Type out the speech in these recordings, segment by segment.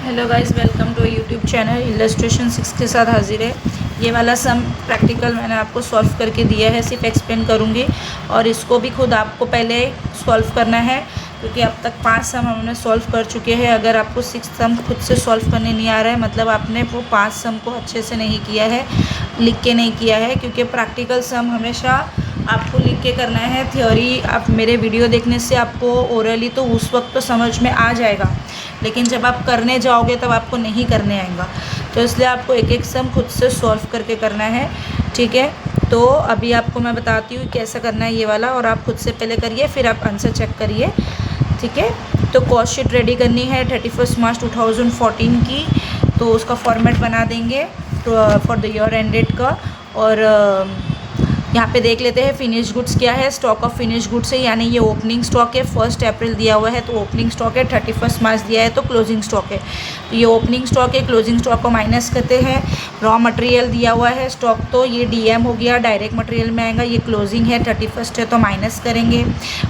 Hello guys, welcome to YouTube channel. Illustration 6 के साथ हाजिर है। ये वाला सम प्रैक्टिकल मैंने आपको सॉल्व करके दिया है, सिर्फ एक्सप्लेन करूँगी और इसको भी खुद आपको पहले सॉल्व करना है, क्योंकि अब तक 5 सम हमने सॉल्व कर चुके हैं। अगर आपको 6 सम खुद से सॉल्व करने नहीं आ रहा है, मतलब आपने वो 5 सम को अच्छे से नहीं किया है, लिख के नहीं किया है, क्योंकि प्रैक्टिकल सम हमेशा आपको लिख के करना है। थ्योरी आप मेरे वीडियो देखने से आपको ओरली तो उस वक्त तो समझ में आ जाएगा, लेकिन जब आप करने जाओगे तब आपको नहीं करने आएगा। तो इसलिए आपको एक एक सम खुद से सॉल्व करके करना है, ठीक है। तो अभी आपको मैं बताती हूँ कैसा करना है ये वाला, और आप खुद से पहले करिए, फिर आप आंसर चेक करिए, ठीक है। तो कॉस्ट शीट रेडी करनी है 31 मार्च 2014 की, तो उसका फॉर्मेट बना देंगे तो for the year end date का। और यहाँ पे देख लेते हैं फिनिश गुड्स क्या है। स्टॉक ऑफ फिनिश गुड्स है, यानी ये ओपनिंग स्टॉक है। 1 अप्रैल दिया हुआ है तो ओपनिंग स्टॉक है, 31 मार्च दिया है तो क्लोजिंग स्टॉक है। तो ये ओपनिंग स्टॉक है, क्लोजिंग स्टॉक को माइनस करते हैं। रॉ मटेरियल दिया हुआ है स्टॉक, तो ये डीएम हो गया, डायरेक्ट मटेरियल में आएगा। ये क्लोजिंग है 31 है तो माइनस करेंगे।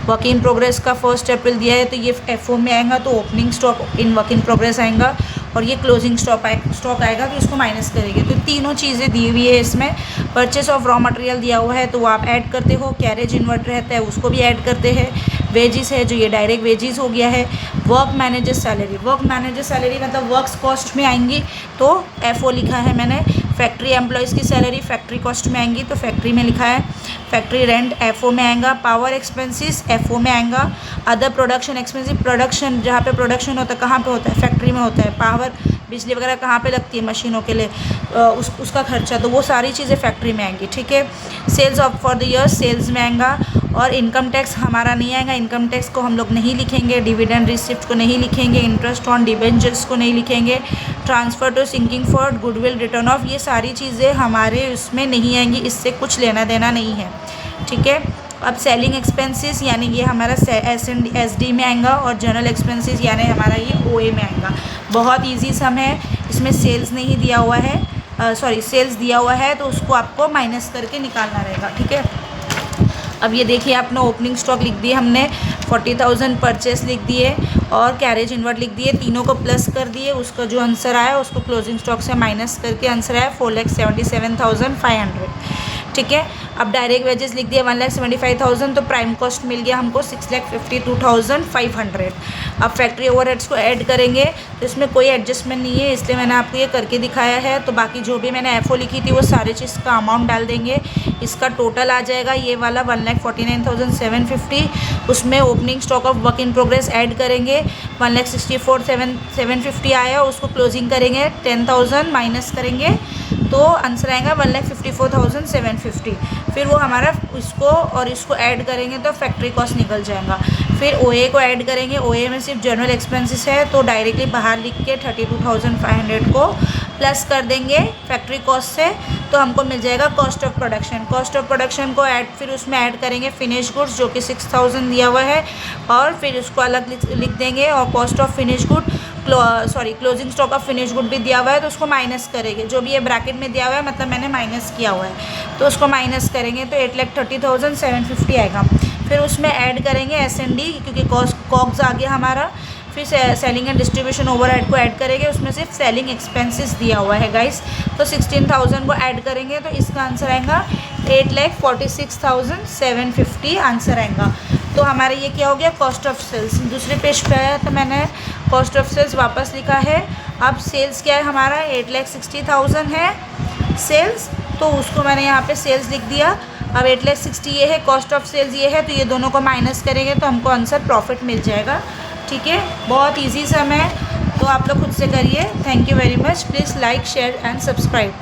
वर्क इन प्रोग्रेस का 1 अप्रैल दिया है तो ये एफओ में आएगा, तो opening stock in work in progress आएगा, और ये क्लोजिंग स्टॉक आएगा तो इसको माइनस करेंगे। तो तीनों चीज़ें दी हुई है इसमें। परचेस ऑफ रॉ मटेरियल दिया हुआ है तो वो आप ऐड करते हो। कैरेज इन्वर्ट रहता है उसको भी ऐड करते हैं। वेजिस है जो ये डायरेक्ट वेजिस हो गया है। Work manager salary, work manager salary मतलब वर्क्स कॉस्ट में आएंगी, तो एफओ लिखा है मैंने। फैक्ट्री एम्प्लॉयज़ की सैलरी फैक्ट्री कॉस्ट में आएंगी, तो फैक्ट्री में लिखा है। फैक्ट्री रेंट एफओ में आएगा। पावर एक्सपेंसेस एफओ में आएगा। अदर प्रोडक्शन एक्सपेंसिव, प्रोडक्शन जहाँ पे प्रोडक्शन होता है कहाँ पे होता है, फैक्ट्री में होता है। पावर बिजली वगैरह कहाँ पे लगती है मशीनों के लिए, उसका खर्चा, तो वो सारी चीज़ें फैक्ट्री में आएंगी, ठीक है। Sales of for the year sales में आएगा। और इनकम टैक्स हमारा नहीं आएगा, इनकम टैक्स को हम लोग नहीं लिखेंगे। डिविडेंड रिसिप्ट को नहीं लिखेंगे। इंटरेस्ट ऑन डिबेंचर्स को नहीं लिखेंगे। Transfer to sinking for goodwill return of, ये सारी चीज़ें हमारे उसमें नहीं आएंगी, इससे कुछ लेना देना नहीं है, ठीक है। अब सेलिंग एक्सपेंसेस यानी ये हमारा एसडी में आएगा, और जनरल एक्सपेंसेस यानी हमारा ये ओए में आएगा। बहुत इजी सम है, इसमें सेल्स नहीं दिया हुआ है, सेल्स दिया हुआ है तो उसको आपको माइनस करके निकालना रहेगा, ठीक है। अब ये देखिए आपने ओपनिंग स्टॉक लिख दिए हमने, 40,000 परचेस लिख दिए और कैरेज इन्वर्ट लिख दिए, तीनों को प्लस कर दिए। उसका जो आंसर आया उसको क्लोजिंग स्टॉक से माइनस करके आंसर आया 4,77,500, ठीक है। अब डायरेक्ट वेजेस लिख दिए 1,75,000, तो प्राइम कॉस्ट मिल गया हमको 6,52,500। अब फैक्ट्री ओवरहेड्स को ऐड करेंगे, तो इसमें कोई एडजस्टमेंट नहीं है, इसलिए मैंने आपको ये करके दिखाया है। तो बाकी जो भी मैंने एफओ लिखी थी वो सारे चीज़ का अमाउंट डाल देंगे। इसका टोटल आ जाएगा ये वाला 1,49,750। उसमें opening stock of work in progress add करेंगे, 1,64,750 आया, उसको क्लोजिंग करेंगे 10,000 माइनस करेंगे, तो आंसर आएगा 1,54,750। फिर वो हमारा इसको और इसको ऐड करेंगे तो फैक्ट्री कॉस्ट निकल जाएगा। फिर ओए को ऐड करेंगे, ओए में सिर्फ जनरल एक्सपेंसेस है तो डायरेक्टली बाहर लिख के 32,500 को प्लस कर देंगे फैक्ट्री कॉस्ट से, तो हमको मिल जाएगा cost of production. Cost of production को ऐड, फिर उसमें ऐड करेंगे फिनिश गुड्स जो कि 6,000 दिया हुआ है, और फिर उसको अलग लिख देंगे। और cost of finish good closing stock of finish good भी दिया हुआ है तो उसको माइनस करेंगे। जो भी ये ब्रैकेट में दिया हुआ है मतलब मैंने माइनस किया हुआ है, तो उसको माइनस करेंगे तो 8,30,750 आएगा। फिर उसमें ऐड करेंगे एस&डी, क्योंकि कॉग्स आ गया हमारा। फिर सेलिंग एंड डिस्ट्रीब्यूशन ओवरहेड को ऐड करेंगे, उसमें सिर्फ सेलिंग एक्सपेंसेस दिया हुआ है गाइस, तो 16,000 को ऐड करेंगे तो इसका आंसर आएगा 8,46,750 आंसर आएगा। तो हमारा ये क्या हो गया, कॉस्ट ऑफ सेल्स। दूसरे पेज पे आया तो मैंने कॉस्ट ऑफ सेल्स वापस लिखा है। अब सेल्स क्या है हमारा, 8,60,000 है सेल्स, तो उसको मैंने यहाँ पे सेल्स लिख दिया। अब 8,60,000 ये है, कॉस्ट ऑफ सेल्स ये है, तो ये दोनों को माइनस करेंगे तो हमको आंसर प्रॉफिट मिल जाएगा, ठीक है। बहुत ईजी सम है, तो आप लोग खुद से करिए। Thank you very much. Please like share and subscribe.